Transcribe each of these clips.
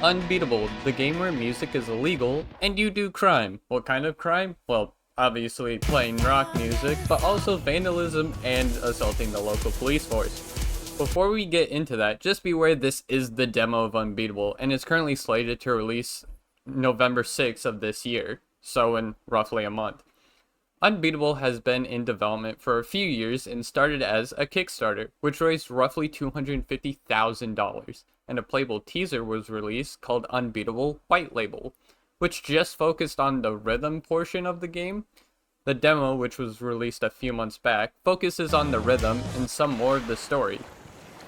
Unbeatable, the game where music is illegal and you do crime. What kind of crime? Well, obviously playing rock music, but also vandalism and assaulting the local police force. Before we get into that, just be aware this is the demo of Unbeatable and is currently slated to release November 6th of this year, so in roughly a month. Unbeatable has been in development for a few years and started as a Kickstarter, which raised roughly $250,000, and a playable teaser was released called Unbeatable White Label, which just focused on the rhythm portion of the game. The demo, which was released a few months back, focuses on the rhythm and some more of the story.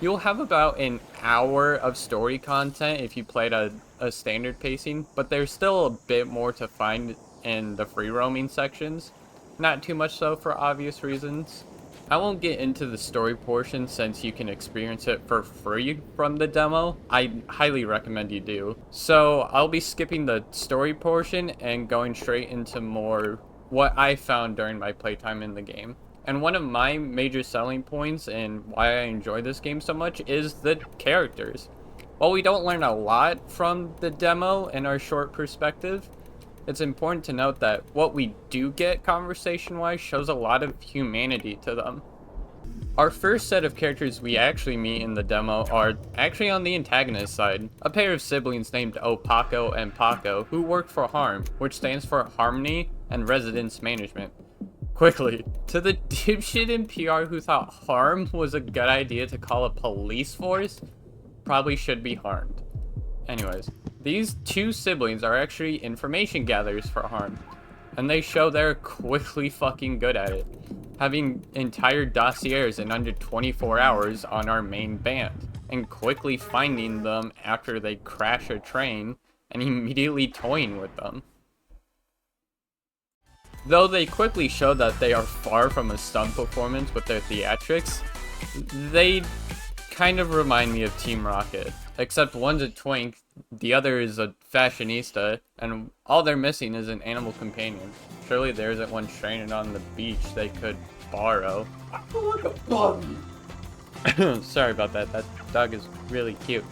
You'll have about an hour of story content if you played a standard pacing, but there's still a bit more to find in the free roaming sections. Not too much so for obvious reasons. I won't get into the story portion since you can experience it for free from the demo. I highly recommend you do. So I'll be skipping the story portion and going straight into more what I found during my playtime in the game. And one of my major selling points and why I enjoy this game so much is the characters. While we don't learn a lot from the demo in our short perspective, it's important to note that what we do get conversation-wise shows a lot of humanity to them. Our first set of characters we actually meet in the demo are actually on the antagonist side, a pair of siblings named Opaco and Paco who work for HARM, which stands for Harmony and Residence Management. Quickly, to the dipshit in PR who thought HARM was a good idea to call a police force, probably should be harmed. Anyways, these two siblings are actually information gatherers for HARM, and they show they're quickly fucking good at it, having entire dossiers in under 24 hours on our main band, and quickly finding them after they crash a train and immediately toying with them. Though they quickly show that they are far from a stunt performance with their theatrics, they kind of remind me of Team Rocket. Except one's a twink, the other is a fashionista, and all they're missing is an animal companion. Surely there isn't one stranded on the beach they could borrow. I feel like a dog. Sorry about that, that dog is really cute.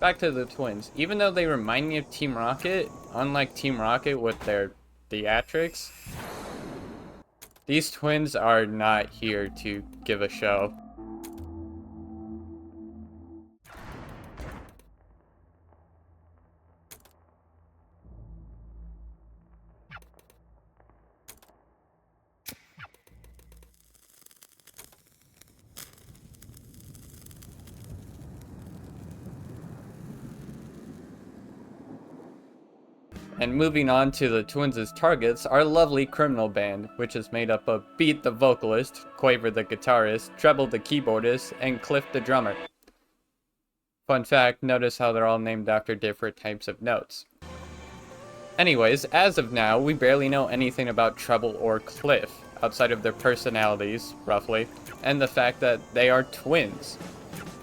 Back to the twins. Even though they remind me of Team Rocket, unlike Team Rocket with their theatrics, these twins are not here to give a show. And moving on to the twins' targets, our lovely criminal band, which is made up of Beat the vocalist, Quaver the guitarist, Treble the keyboardist, and Cliff the drummer. Fun fact, notice how they're all named after different types of notes. Anyways, as of now, we barely know anything about Treble or Cliff, outside of their personalities, roughly, and the fact that they are twins.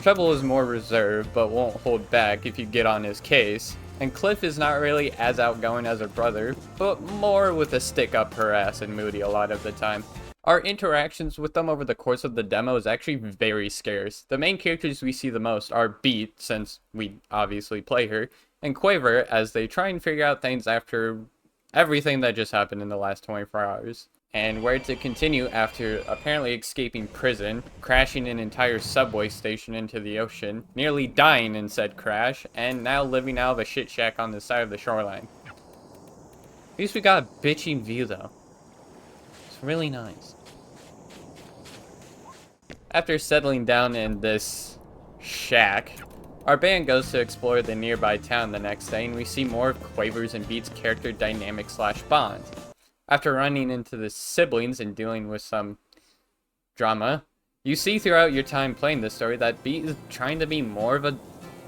Treble is more reserved, but won't hold back if you get on his case. And Cliff is not really as outgoing as her brother, but more with a stick up her ass and moody a lot of the time. Our interactions with them over the course of the demo is actually very scarce. The main characters we see the most are Beat, since we obviously play her, and Quaver as they try and figure out things after everything that just happened in the last 24 hours. And where to continue after apparently escaping prison, crashing an entire subway station into the ocean, nearly dying in said crash, and now living out of a shit shack on the side of the shoreline. At least we got a bitching view though. It's really nice. After settling down in this shack, our band goes to explore the nearby town the next day, and we see more of Quaver's and Beat's character dynamic / bond. After running into the siblings and dealing with some drama, you see throughout your time playing this story that Beat is trying to be more of an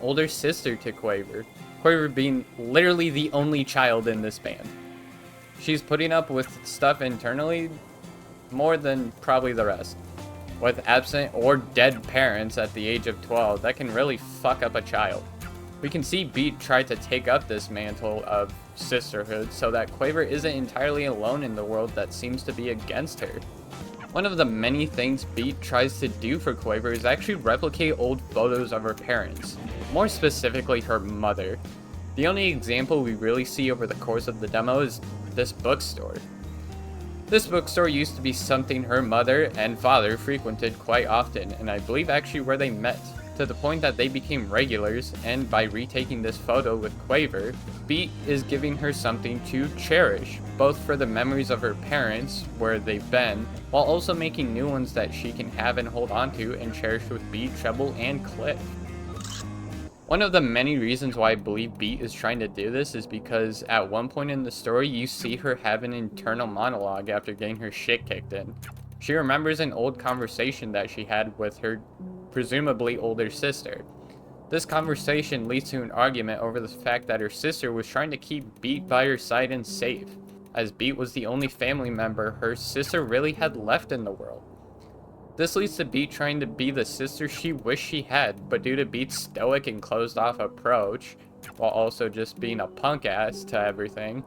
older sister to Quaver. Quaver being literally the only child in this band. She's putting up with stuff internally more than probably the rest. With absent or dead parents at the age of 12, that can really fuck up a child. We can see Beat try to take up this mantle of sisterhood so that Quaver isn't entirely alone in the world that seems to be against her. One of the many things Beat tries to do for Quaver is actually replicate old photos of her parents, more specifically her mother. The only example we really see over the course of the demo is this bookstore. This bookstore used to be something her mother and father frequented quite often, and I believe actually where they met, to the point that they became regulars, and by retaking this photo with Quaver, Beat is giving her something to cherish, both for the memories of her parents, where they've been, while also making new ones that she can have and hold on to and cherish with Beat, Treble, and Cliff. One of the many reasons why I believe Beat is trying to do this is because at one point in the story you see her have an internal monologue after getting her shit kicked in. She remembers an old conversation that she had with her presumably older sister. This conversation leads to an argument over the fact that her sister was trying to keep Beat by her side and safe, as Beat was the only family member her sister really had left in the world. This leads to Beat trying to be the sister she wished she had, but due to Beat's stoic and closed off approach, while also just being a punk ass to everything,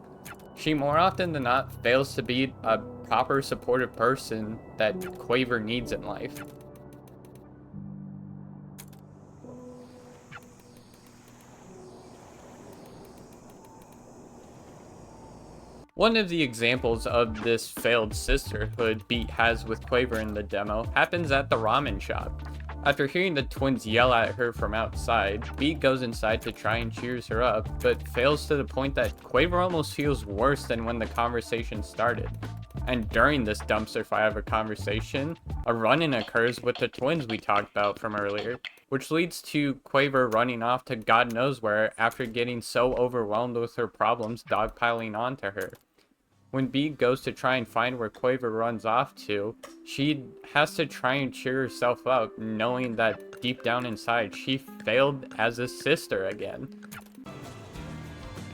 she more often than not fails to be a proper supportive person that Quaver needs in life. One of the examples of this failed sisterhood Beat has with Quaver in the demo happens at the ramen shop. After hearing the twins yell at her from outside, Beat goes inside to try and cheers her up, but fails to the point that Quaver almost feels worse than when the conversation started. And during this dumpster fire of a conversation, a run-in occurs with the twins we talked about from earlier, which leads to Quaver running off to God knows where after getting so overwhelmed with her problems dogpiling onto her. When Beat goes to try and find where Quaver runs off to, she has to try and cheer herself up, knowing that deep down inside she failed as a sister again.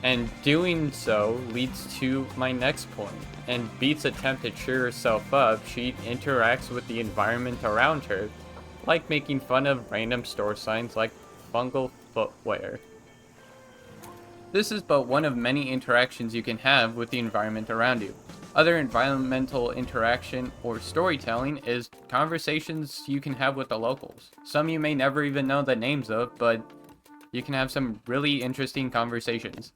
And doing so leads to my next point. In Beat's attempt to cheer herself up, she interacts with the environment around her, like making fun of random store signs like fungal footwear. This is but one of many interactions you can have with the environment around you. Other environmental interaction or storytelling is conversations you can have with the locals. Some you may never even know the names of, but you can have some really interesting conversations.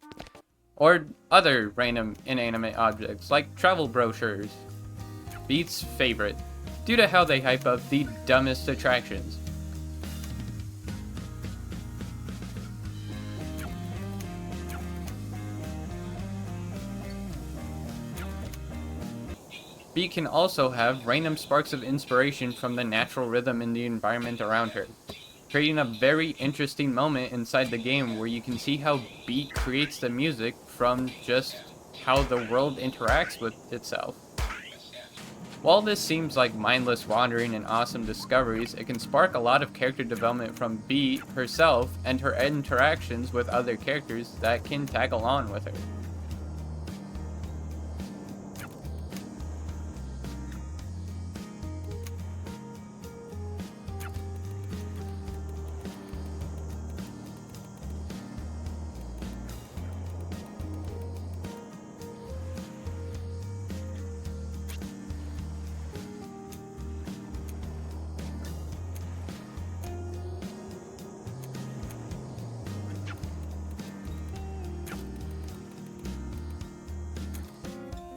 Or other random inanimate objects like travel brochures. Beat's favorite, due to how they hype up the dumbest attractions. Beat can also have random sparks of inspiration from the natural rhythm in the environment around her, creating a very interesting moment inside the game where you can see how Beat creates the music from just how the world interacts with itself. While this seems like mindless wandering and awesome discoveries, it can spark a lot of character development from Beat herself and her interactions with other characters that can tag along with her.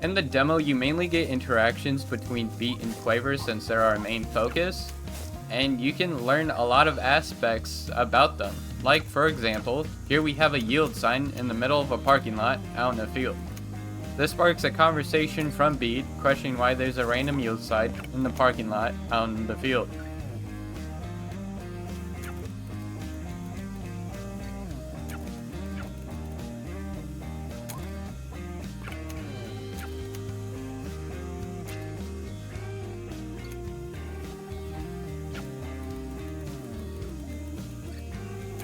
In the demo, you mainly get interactions between Beat and Quaver since they're our main focus, and you can learn a lot of aspects about them. Like, for example, here we have a yield sign in the middle of a parking lot out in a field. This sparks a conversation from Beat, questioning why there's a random yield sign in the parking lot out in the field.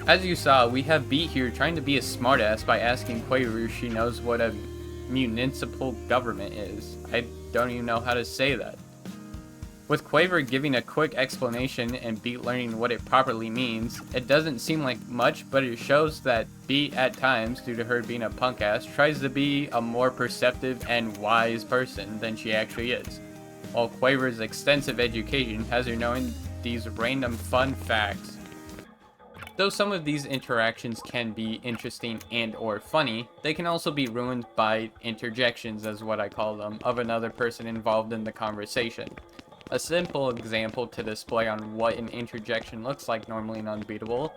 As you saw, we have Beat here trying to be a smartass by asking Quaver if she knows what a municipal government is. I don't even know how to say that. With Quaver giving a quick explanation and Beat learning what it properly means, it doesn't seem like much, but it shows that Beat at times, due to her being a punk ass, tries to be a more perceptive and wise person than she actually is, while Quaver's extensive education has her knowing these random fun facts. Though some of these interactions can be interesting and or funny, they can also be ruined by interjections, as what I call them, of another person involved in the conversation. A simple example to display on what an interjection looks like normally in Unbeatable.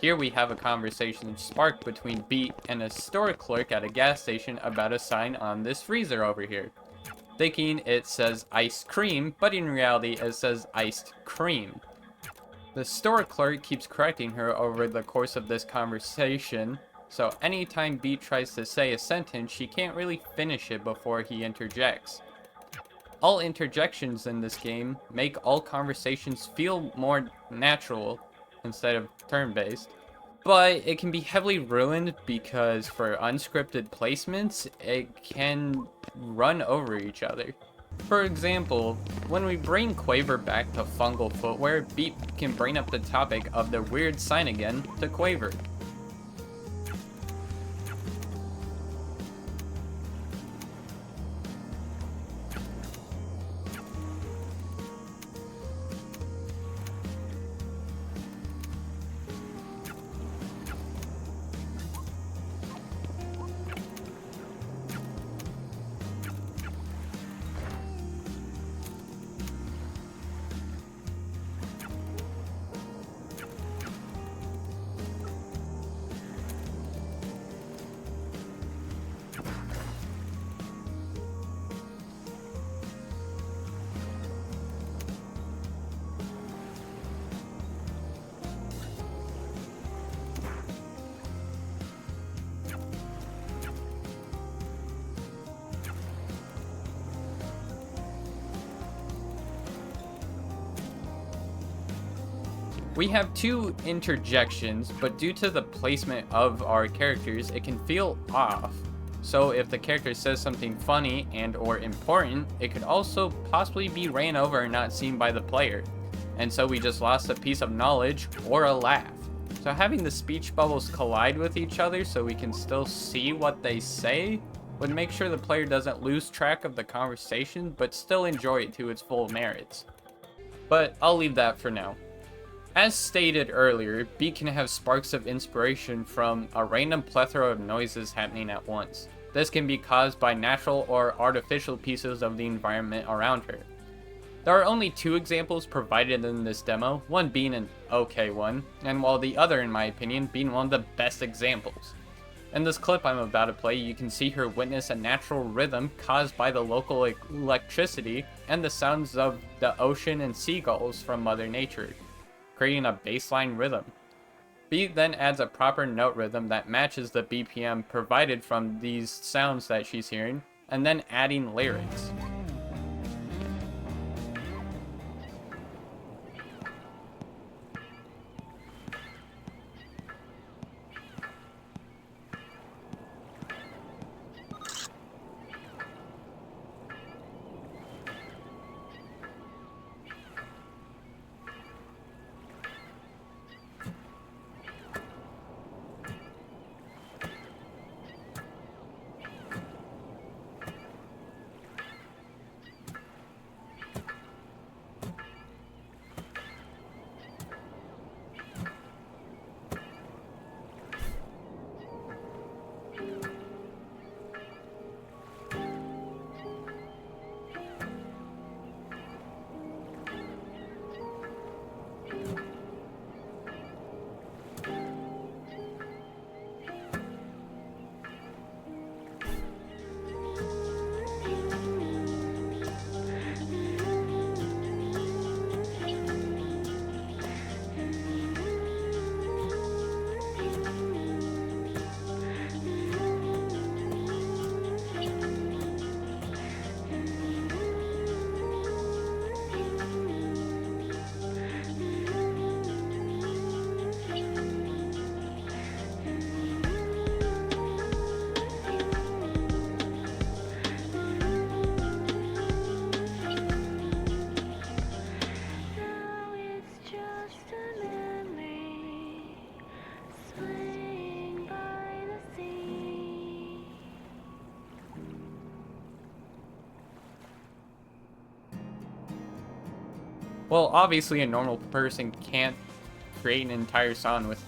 Here we have a conversation sparked between Beat and a store clerk at a gas station about a sign on this freezer over here. Thinking it says iced cream, but in reality it says iced cream. The store clerk keeps correcting her over the course of this conversation, so anytime Beat tries to say a sentence, she can't really finish it before he interjects. All interjections in this game make all conversations feel more natural instead of turn-based, but it can be heavily ruined because for unscripted placements, it can run over each other. For example, when we bring Quaver back to fungal footwear, Beat can bring up the topic of the weird sign again to Quaver. We have two interjections, but due to the placement of our characters, it can feel off. So if the character says something funny and or important, it could also possibly be ran over and not seen by the player. And so we just lost a piece of knowledge or a laugh. So having the speech bubbles collide with each other so we can still see what they say would make sure the player doesn't lose track of the conversation but still enjoy it to its full merits. But I'll leave that for now. As stated earlier, Beat can have sparks of inspiration from a random plethora of noises happening at once. This can be caused by natural or artificial pieces of the environment around her. There are only two examples provided in this demo, one being an okay one, and while the other, in my opinion, being one of the best examples. In this clip I'm about to play, you can see her witness a natural rhythm caused by the local electricity and the sounds of the ocean and seagulls from Mother Nature, creating a baseline rhythm. Beat then adds a proper note rhythm that matches the BPM provided from these sounds that she's hearing, and then adding lyrics. Well, obviously a normal person can't create an entire song with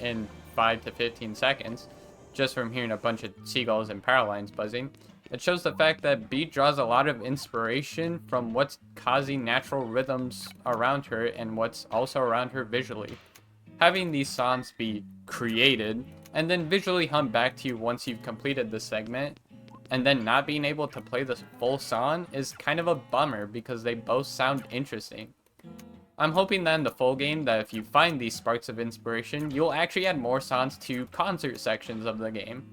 in 5 to 15 seconds, just from hearing a bunch of seagulls and power lines buzzing. It shows the fact that Beat draws a lot of inspiration from what's causing natural rhythms around her and what's also around her visually. Having these songs be created and then visually hum back to you once you've completed the segment, and then not being able to play the full song is kind of a bummer because they both sound interesting. I'm hoping that in the full game that if you find these sparks of inspiration, you'll actually add more songs to concert sections of the game.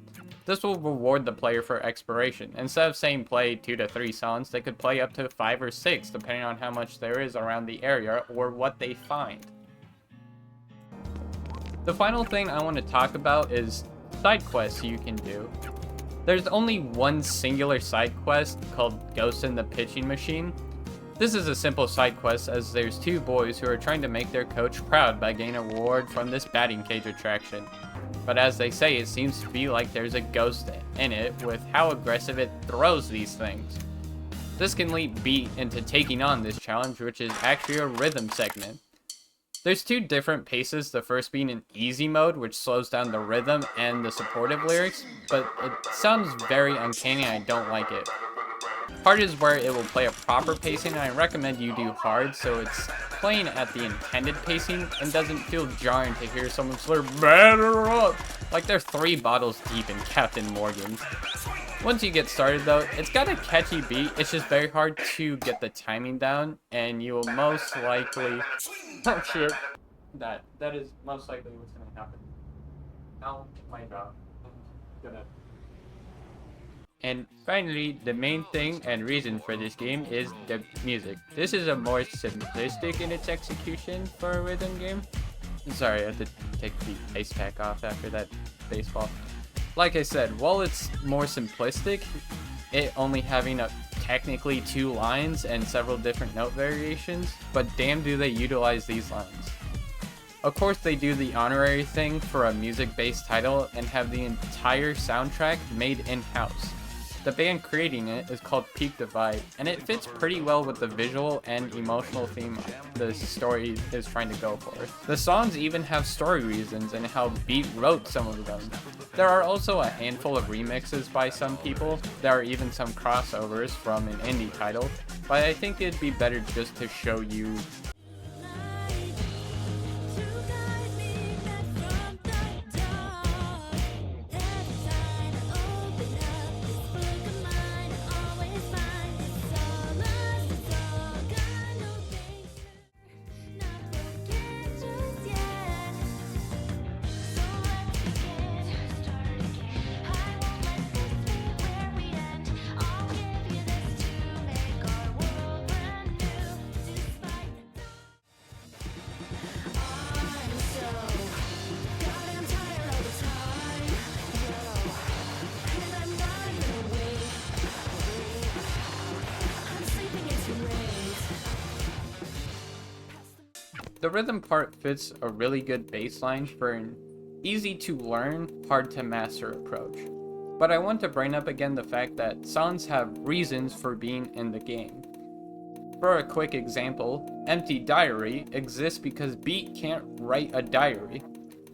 This will reward the player for exploration. Instead of saying play 2 to 3 songs, they could play up to 5 or 6 depending on how much there is around the area or what they find. The final thing I want to talk about is side quests you can do. There's only one singular side quest called Ghost in the Pitching Machine. This is a simple side quest as there's 2 boys who are trying to make their coach proud by getting a reward from this batting cage attraction. But as they say, it seems to be like there's a ghost in it with how aggressive it throws these things. This can lead Beat into taking on this challenge, which is actually a rhythm segment. There's 2 different paces, the first being in easy mode, which slows down the rhythm and the supportive lyrics, but it sounds very uncanny and I don't like it. Hard is where it will play a proper pacing, and I recommend you do hard so it's playing at the intended pacing and doesn't feel jarring to hear someone slur "batter up" like they're 3 bottles deep in Captain Morgan's. Once you get started though, it's got a catchy beat, it's just very hard to get the timing down, and you will most likely... Oh shit. That is most likely what's gonna happen. Oh my god. I'm gonna... And finally, the main thing and reason for this game is the music. This is a more simplistic in its execution for a rhythm game. Sorry, I had to take the ice pack off after that baseball. Like I said, while it's more simplistic, it only having technically 2 lines and several different note variations, but damn do they utilize these lines. Of course they do the honorary thing for a music-based title and have the entire soundtrack made in-house. The band creating it is called Peak Divide, and it fits pretty well with the visual and emotional theme the story is trying to go for. The songs even have story reasons and how Beat wrote some of them. There are also a handful of remixes by some people. There are even some crossovers from an indie title, but I think it'd be better just to show you The rhythm part fits a really good baseline for an easy to learn, hard to master approach. But I want to bring up again the fact that songs have reasons for being in the game. For a quick example, Empty Diary exists because Beat can't write a diary.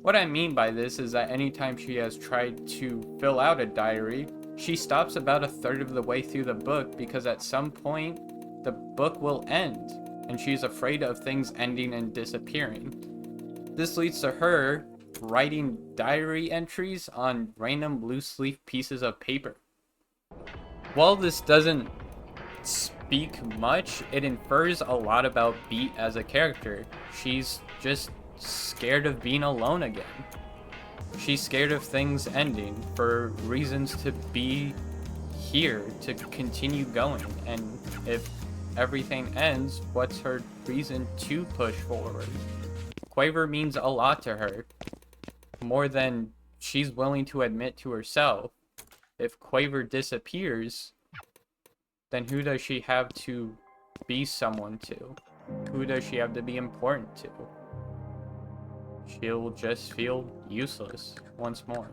What I mean by this is that anytime she has tried to fill out a diary, she stops about 1/3 of the way through the book because at some point, the book will end, and she's afraid of things ending and disappearing. This leads to her writing diary entries on random loose leaf pieces of paper. While this doesn't speak much, it infers a lot about Beat as a character. She's just scared of being alone again. She's scared of things ending for reasons to be here, to continue going, and if everything ends, what's her reason to push forward? Quaver means a lot to her, more than she's willing to admit to herself. If Quaver disappears, then who does she have to be someone to? Who does she have to be important to? She'll just feel useless once more.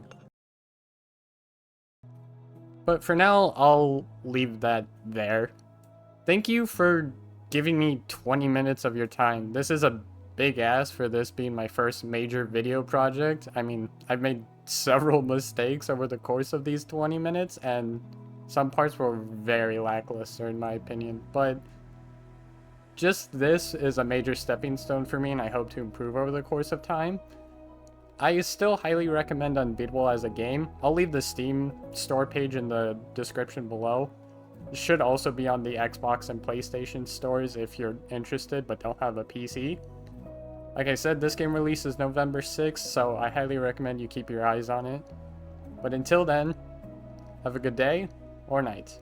But for now, I'll leave that there. Thank you for giving me 20 minutes of your time. This is a big ask for this being my first major video project. I mean, I've made several mistakes over the course of these 20 minutes, and some parts were very lackluster in my opinion, but just this is a major stepping stone for me, and I hope to improve over the course of time. I still highly recommend Unbeatable as a game. I'll leave the Steam store page in the description below. It should also be on the Xbox and PlayStation stores if you're interested but don't have a PC. Like I said, this game releases November 6th, so I highly recommend you keep your eyes on it. But until then, have a good day or night.